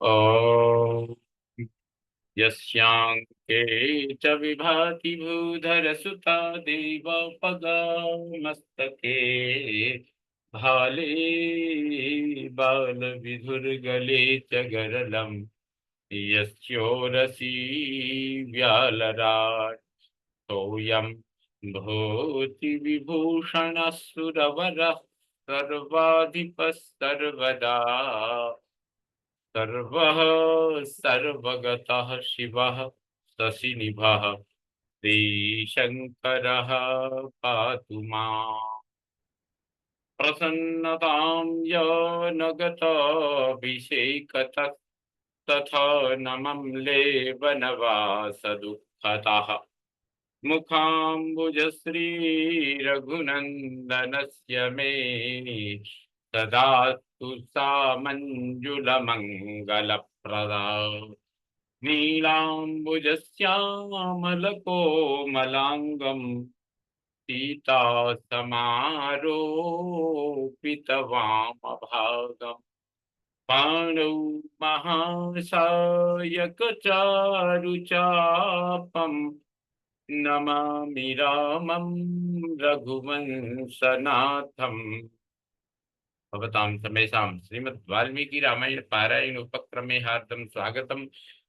ॐ यस्यांके च विभाति भूधरसुता देवपगा मस्तके भाले बालविधुर्गले च गरलं यस्योरसि व्यालराट् सोऽयं भूतिविभूषणः सुरवरः सर्वाधिपः सर्वदा सर्वः सर्वगतः शिवः शशिनिभः श्रीशङ्करः पातु माम्। प्रसन्नतां य न गताभिषेकतः तथा नमम्ले वनवासदुःखतः मुखाम्बुजश्रीरघुनन्दनस्य मे ददातु सा मञ्जुलमङ्गलप्रदा नीलाम्बुजश्यामलकोमलाङ्गम् सीतासमारोपितवामभागम् पाणौ महासायकचारुचापम् नमामि रामं रघुवंशनाथम्। भवतां समेषां श्रीमद् वाल्मीकि रामायण पारायण उपक्रमे हार्दं स्वागतम्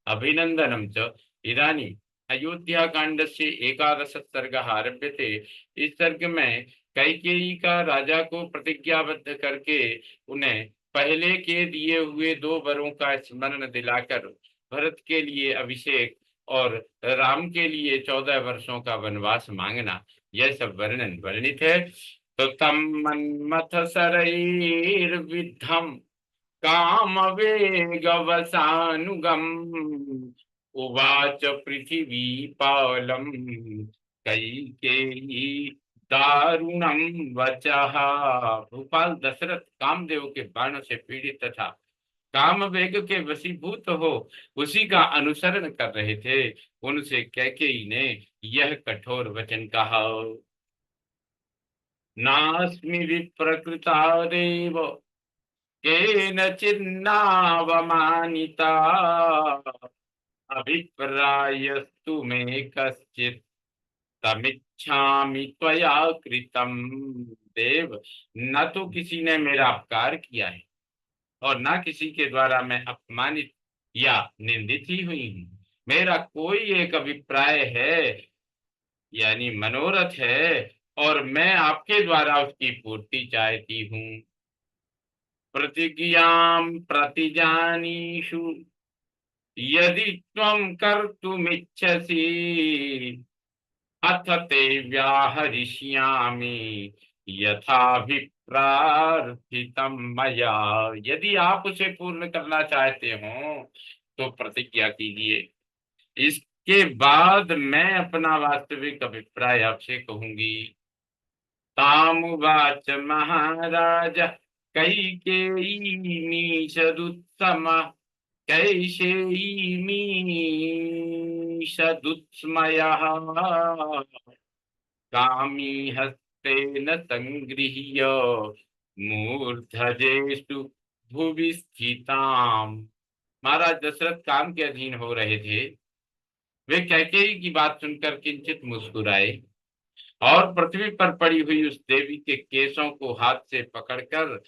अभिनन्दनं च। इदानीम् अयोध्याकाण्डस्य एकादश सर्गः आरभ्यते। इस सर्ग में कैकेयी का राजा को प्रतिज्ञाबद्ध करके उन्हें पहले के दिए हुए 2 वरों का स्मरण दिलाकर भरत के लिए अभिषेक और राम के लिए 14 वर्षों का वनवास मांगना, यह सब वर्णन वर्णित है। तो तम मन्मथ सरैर्विद्धम कामवेगवसानुगम उवाच पृथिवीपालं कैकेयी दारुणं वचः। भूपाल दशरथ कामदेव के बाणों से पीड़ित तथा काम वेग के वशीभूत हो उसी का अनुसरण कर रहे थे। उनसे कैकेयी ने यह कठोर वचन कहा। नास्मि विप्रकृता देव केनचिन्नावमानिता अभिप्रायस्तु मे कश्चित् तमिच्छामि त्वया कृतम्। देव, न तो किसी ने मेरा अपकार किया है और न किसी के द्वारा मैं अपमानित या निंदित ही हुई हूँ। मेरा कोई एक अभिप्राय है यानी मनोरथ है और मैं आपके द्वारा उसकी पूर्ति चाहती हूँ। प्रतिज्ञां प्रतिजानीषु यदि त्वं कर्तुमिच्छसि अथ ते व्याहरिष्यामि यथाभिप्रार्थितं मया। यदि आप उसे पूर्ण करना चाहते हो तो प्रतिज्ञा कीजिए, इसके बाद मैं अपना वास्तविक अभिप्राय आपसे कहूंगी। तामुवाच महाराज कैकेयीमीषदुत्तमा कैशेयीमीषदुत्स्मयः कामी हस्तेन संगृह्य मूर्धजेषु भुवि स्थिताम्। महाराज दशरथ काम के अधीन हो रहे थे। वे कैकेयी की बात सुनकर किंचित मुस्कुराए और पृथ्वी पर पड़ी हुई उस देवी के केशों को हाथ से पकड़कर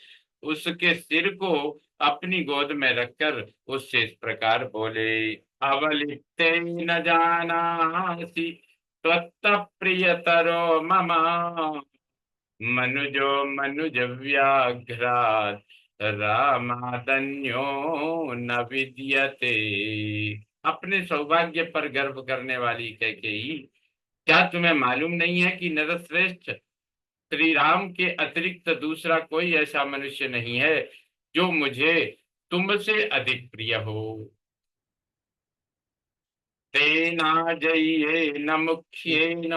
उसके सिर को अपनी गोद में रखकर उससे इस प्रकार बोले। अवलिप्ते न जानासि त्वत्त प्रियतरो मम मनुजो मनुज व्याघ्रात् रामादन्यो न विद्यते। अपने सौभाग्य पर गर्व करने वाली कैकेयी, क्या तुम्हें मालूम नहीं है कि नरश्रेष्ठ श्री राम के अतिरिक्त दूसरा कोई ऐसा मनुष्य नहीं है जो मुझे तुमसे अधिक प्रिय हो। तेनाजयेन मुख्येन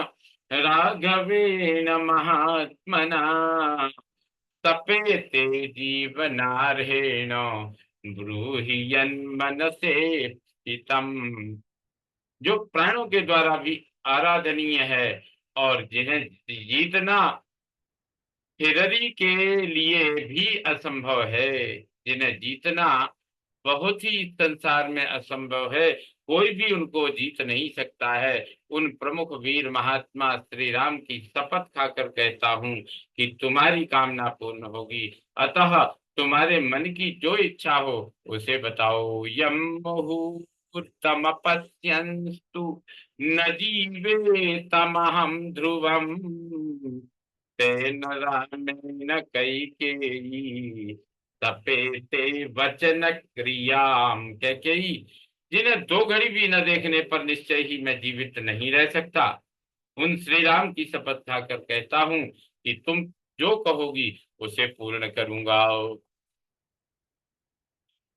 राघवेन महात्मना तपेते जीवनार्हेण ब्रूहि यन्मनसे हितम्। जो प्राणों के द्वारा भी आराधनीय है और जिन्हें जीतना हिररी के लिए भी असंभव है, जिन्हें जीतना बहुत ही इस संसार में असंभव है, कोई भी उनको जीत नहीं सकता है। उन प्रमुख वीर महात्मा श्री राम की शपथ खाकर कहता हूँ कि तुम्हारी कामना पूर्ण होगी। अतः तुम्हारे मन की जो इच्छा हो उसे बताओ। यम मुहूर्तमपश्यन्तु न जीवेतमहं ध्रुवम् तेन रामेण कैकेयी तपेते वचन क्रियाम। कैकेयी, जिन्हें दो घड़ी भी न देखने पर निश्चय ही मैं जीवित नहीं रह सकता, उन श्री राम की शपथ खाकर कहता हूँ कि तुम जो कहोगी उसे पूर्ण करूंगा।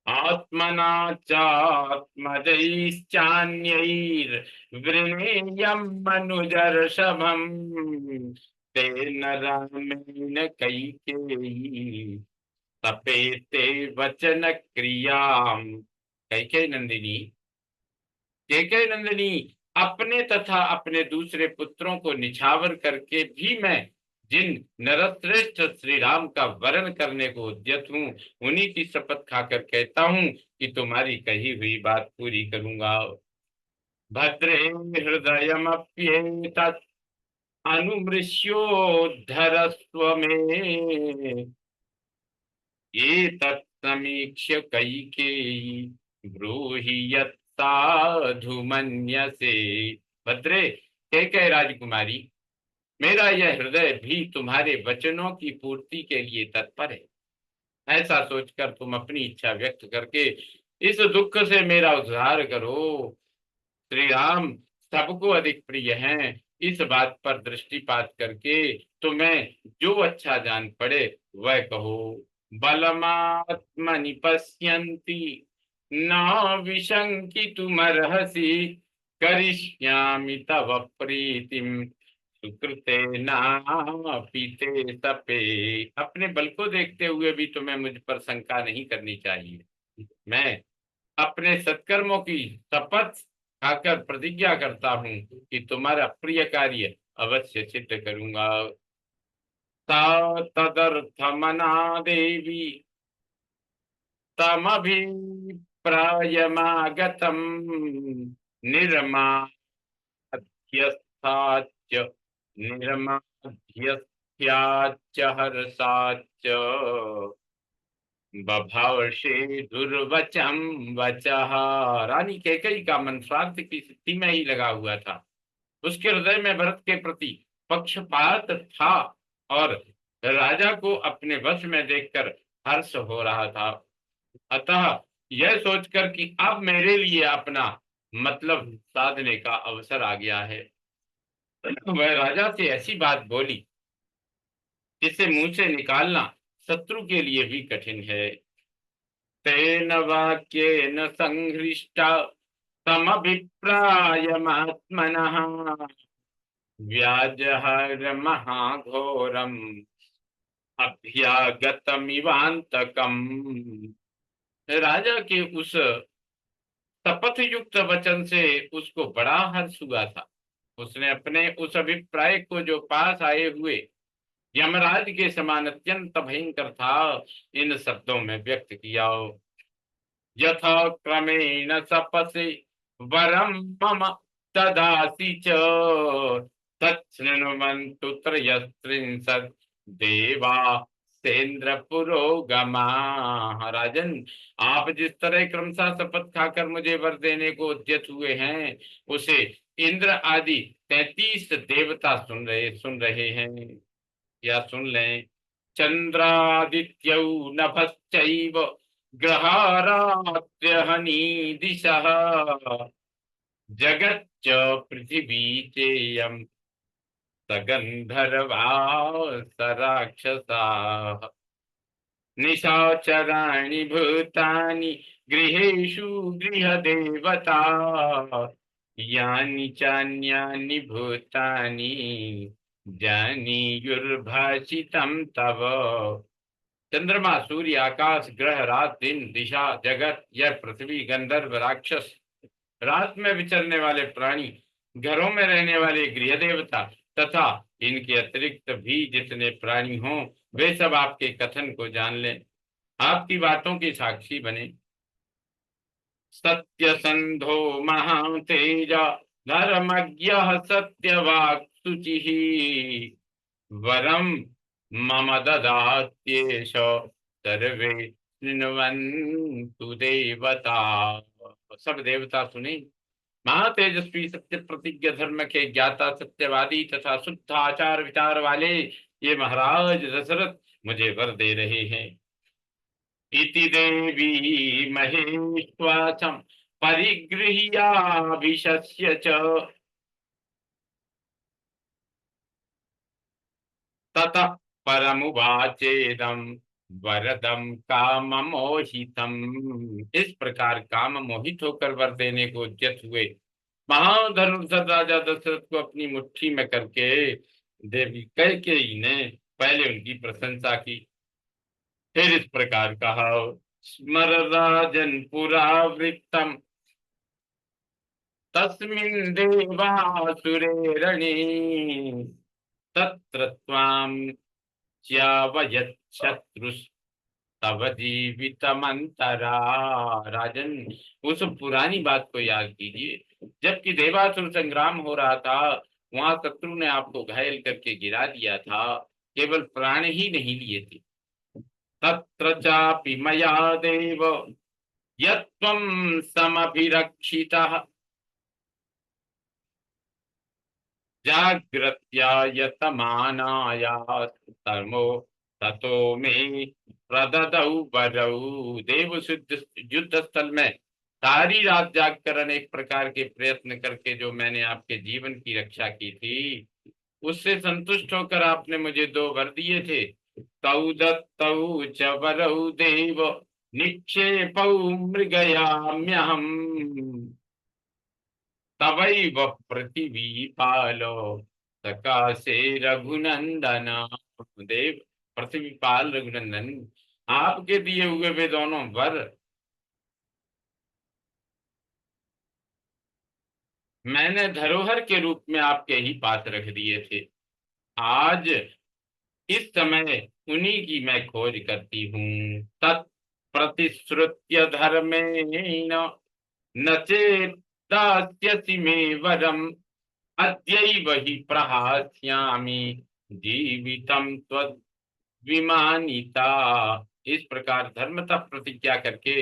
आत्मना चात्मजैश्चान्यैर्वृणेयं मनुजर्षभम् तेन रामेण कैकेयी तपेते वचन क्रियाम। कैकेयी नंदिनी, कैकेयी नंदिनी, अपने तथा अपने दूसरे पुत्रों को निछावर करके भी मैं जिन नरश्रेष्ठ श्री राम का वरण करने को उद्यत हूँ, उन्हीं की शपथ खाकर कहता हूँ कि तुम्हारी कही हुई बात पूरी करूंगा। भद्रे हृदयमप्येतत् अनुमृश्योद्धरस्व मे एतत् समीक्ष्य कैकेयी ब्रूहि यत् साधु मन्यसे। भद्रे, कैकेयी राजकुमारी, मेरा यह हृदय भी तुम्हारे वचनों की पूर्ति के लिए तत्पर है। ऐसा सोचकर तुम अपनी इच्छा व्यक्त करके इस दुख से मेरा उद्धार करो। श्री राम सबको अधिक प्रिय हैं, इस बात पर दृष्टिपात करके तुम्हें जो अच्छा जान पड़े वह कहो। बलमात्मनि पश्यन्ति न विशंकितुमर्हसि करिष्यामि तव प्रीतिम सुकृते नापि ते तपे। अपने बल को देखते हुए भी तुम्हें मुझ पर शंका नहीं करनी चाहिए। मैं अपने सत्कर्मों की शपथ खाकर प्रतिज्ञा करता हूँ कि तुम्हारा प्रिय कार्य अवश्य सिद्ध करूंगा। सा तदर्थमना देवी तमभिप्रायमागतम् निर्माध्यस्थाच्च निर्माध्यस्थ्याच्च हर्षाच्च बभाषे दुर्वचम वचः। रानी कैकेयी का मन स्वार्थ की सिद्धि में ही लगा हुआ था। उसके हृदय में भरत के प्रति पक्षपात था और राजा को अपने वश में देखकर हर्ष हो रहा था। अतः यह सोचकर कि अब मेरे लिए अपना मतलब साधने का अवसर आ गया है, वह राजा से ऐसी बात बोली जिसे मुंह से निकालना शत्रु के लिए भी कठिन है। तेन वाक्येन संहृष्टा तमभिप्रायमात्मनः व्याजहर महाघोरम अभ्यागतमिवांतकम। राजा के उस शपथ युक्त वचन से उसको बड़ा हर्ष हुआ था। उसने अपने उस अभिप्राय को जो पास आए हुए यमराज के समान अत्यंत भयंकर था, इन शब्दों में व्यक्त किया। यथा क्रमेण सपसि वरम मम तदासि च तच्छृण्वन्तु त्रयस्त्रिंशत् देवा सेन्द्र पुरोगमाः। राजन, आप जिस तरह क्रमशः शपथ खाकर मुझे वर देने को उद्यत हुए हैं, उसे इंद्र आदि 33 देवता सुन रहे हैं या सुन लें। चंद्रादित्यौ नभश्चैव ग्रहारात्र्यहनी दिशः जगच्च पृथिवी चेयम् सगन्धर्वा सराक्षसाः निशाचराणि भूतानि गृहेषु गृहदेवता यानि चान्यानि भूतानि जानीयुर्भाषितं तव। चंद्रमा, सूर्य, आकाश, ग्रह, रात, दिन, दिशा, जगत, यह पृथ्वी, गंधर्व, राक्षस, रात में विचरने वाले प्राणी, घरों में रहने वाले गृह देवता तथा इनके अतिरिक्त भी जितने प्राणी हों, वे सब आपके कथन को जान लें, आपकी बातों के साक्षी बने। सत्यसंधो महातेज धर्मज्ञः सत्यवाक् शुचिः वरम मम ददात्येष सर्वे शृण्वन्तु देवता। सब देवता सुने। महातेजस्वी सत्य प्रतिज्ञ धर्म के ज्ञाता सत्यवादी तथा शुद्ध आचार विचार वाले ये महाराज दशरथ मुझे वर दे रहे हैं। इति देवी महेश्वासम परिगृह्याभिशस्य च ततः परमुवाचेदम वरदम काम मोहितम। इस प्रकार काम मोहित होकर वर देने को उद्यत हुए महाधनुर्धर राजा दशरथ को अपनी मुट्ठी में करके देवी कैकेयी ने पहले उनकी प्रशंसा की, फिर इस प्रकार कहा, स्मर राजन पुरावृत्तम तस्मिन् देवासुरे रणे तत्र त्वां च्यावयत् शत्रुस्तव जीवितमंतरा। राजन, उस पुरानी बात को याद कीजिए, जबकि देवासुर संग्राम हो रहा था, वहां शत्रु ने आपको घायल करके गिरा दिया था, केवल प्राण ही नहीं लिए थे। तत्र चापि मया देव यत्त्वं समभिरक्षितः जाग्रत्या यतमानायास्तमो ततो मे प्रददौ वरौ। देव शुद्ध युद्ध स्थल में सारी रात जागकर अनेक प्रकार के प्रयत्न करके जो मैंने आपके जीवन की रक्षा की थी, उससे संतुष्ट होकर आपने मुझे 2 वर दिए थे। तौ दत्तौ च वरौ देव निक्षेपौ मृगयाम्यहम् तवैव पृथिवीपालो सकाशे रघुनंदन। देव पृथ्वीपाल रघुनंदन, आपके दिए हुए वे दोनों वर मैंने धरोहर के रूप में आपके ही पास रख दिए थे। आज इस समय उन्हीं की मैं खोज करती हूँ। तत्प्रतिश्रुत्य धर्मेण न चेत्तास्यसि मे वरम अद्यैव हि प्रहास्यामि जीवितम त्वद्विमानिता। इस प्रकार धर्मतः प्रतिज्ञा करके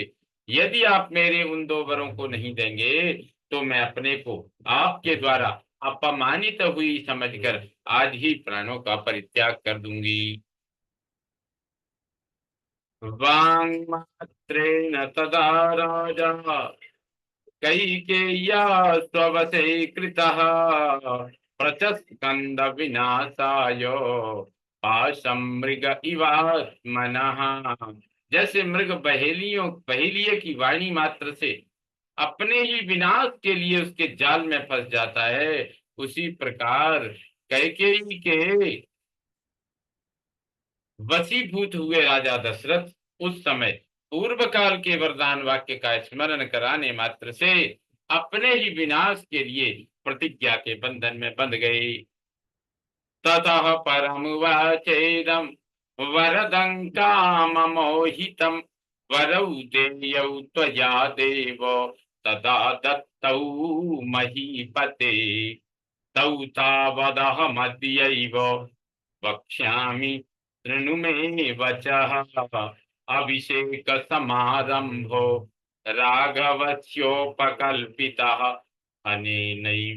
यदि आप मेरे उन 2 वरों को नहीं देंगे तो मैं अपने को आपके द्वारा अपमानित हुई समझकर आज ही प्राणों का परित्याग कर दूंगी। वाङ्मात्रेण तदा राजा कैकेय्या स्ववशे कृतः प्रचस्कन्द विनाशाय पाशं मृग इवात्मनः। जैसे मृग बहेलिये की वाणी मात्र से अपने ही विनाश के लिए उसके जाल में फंस जाता है, उसी प्रकार कैकेयी के वशीभूत हुए राजा दशरथ उस समय पूर्व काल के वरदान वाक्य का स्मरण कराने मात्र से अपने ही विनाश के लिए प्रतिज्ञा के बंधन में बंध गए। ततः परमुवाचेदं वरदं काममोहितं वरौ देयौ त्वया देव तदा दत्तौ महीपते तौ तावदहमद्यैव वक्ष्यामि शृणु मे वचः अभिषेक समारंभो राघवस्योपकल्पितः अनेनैवाभिषेकेण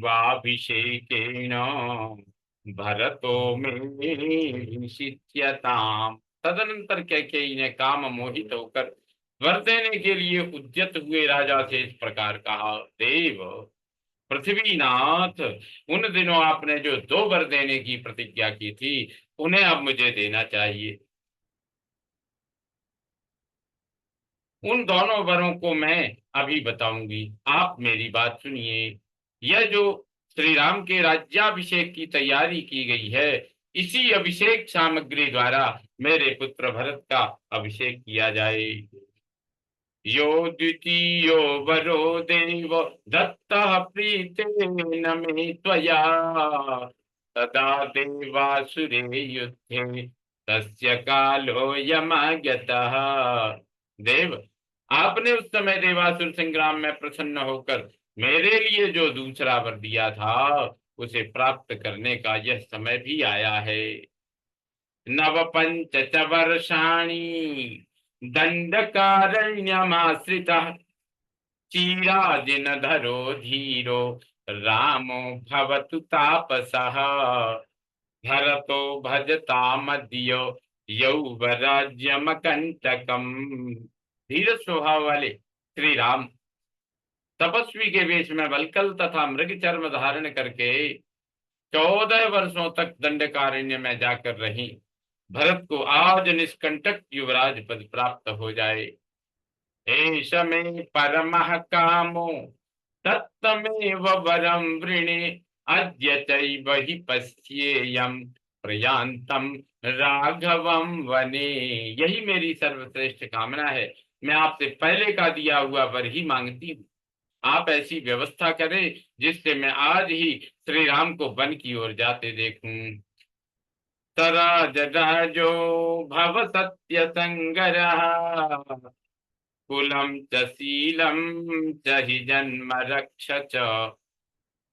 भरतो मे विशिष्यताम्। तदनंतर कैकेयी ने काम मोहित होकर वर देने के लिए उद्यत हुए राजा से इस प्रकार कहा, देव पृथ्वीनाथ, उन दिनों आपने जो 2 वर देने की प्रतिज्ञा की थी उन्हें अब मुझे देना चाहिए। उन दोनों वरों को मैं अभी बताऊंगी, आप मेरी बात सुनिए। यह जो श्री राम के राज्याभिषेक की तैयारी की गई है, इसी अभिषेक सामग्री द्वारा मेरे पुत्र भरत का अभिषेक किया जाए। यो द्वितीयो वरो देव दत्तः प्रीतेन मे त्वया तदा देवासुरे युद्धे तस्य कालो यमागतः। देव, आपने उस समय देवासुर संग्राम में प्रसन्न होकर मेरे लिए जो दूसरा वर दिया था उसे प्राप्त करने का यह समय भी आया है। नव पंच च वर्षाणि दंडकारण्यमाश्रितः चिराजिनधरो धीरो रामो भवतु तापसः भरतो भजतामद्य यौवराज्यमकंटकम्। धीरज स्वभाव वाले श्री राम तपस्वी के वेश में वल्कल तथा मृग चर्म धारण करके 14 वर्षों तक दंडकारण्य में जाकर रही। भरत को आज निष्कंटक युवराज पद प्राप्त हो जाए। एष मे परमः कामो तत्तमेव वरं वृणे अद्य चैव हि पश्येयं प्रयान्तं राघवं वने। यही मेरी सर्वश्रेष्ठ कामना है। मैं आपसे पहले का दिया हुआ वर ही मांगती हूँ। आप ऐसी व्यवस्था करें जिससे मैं आज ही श्री राम को वन की ओर जाते देखूं। तराज राजो भव सत्य संगरः कुलं च शीलं च हि जन्म रक्ष च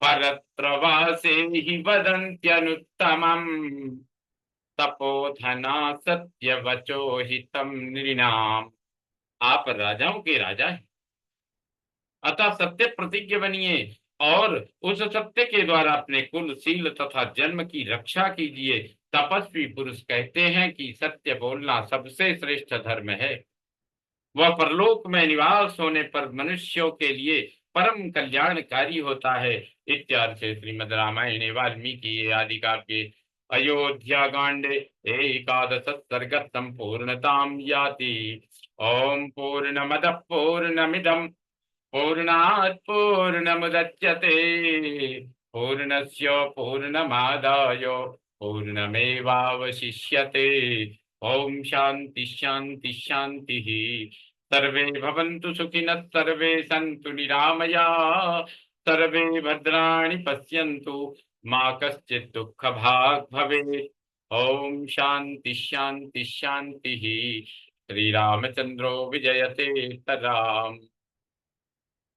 परत्रवासे हि वदन्त्यनुत्तमम् तपोधना सत्यवचो हितं नृणाम्। आप राजाओं के राजा हैं, अतः सत्य प्रतिज्ञ बनिए और उस सत्य के द्वारा अपने कुल शील तथा जन्म की रक्षा कीजिए। तपस्वी पुरुष कहते हैं कि सत्य बोलना सबसे श्रेष्ठ धर्म है। वह परलोक में निवास होने पर मनुष्यों के लिए परम कल्याणकारी होता है। इत्यार्थ श्रीमद् रामायणे वाल्मीकि आदि काव्ये अयोध्या कांडे एकादश सर्ग संपूर्णतां याति। ओम पूर्णमद पूर्णमिदं पूर्णात् पूर्णमुदच्यते पूर्णस्य पूर्णमादाय पूर्णमेवावशिष्यते। ओम शांति शांति शांति। सर्वे भवन्तु सुखिनः सर्वे सन्तु निरामयाः सर्वे भद्राणि पश्यन्तु मा कश्चित् दुःखभाग् भवेत्। ओम शांति शांति शांति। श्री रामचंद्रो विजयते तराम।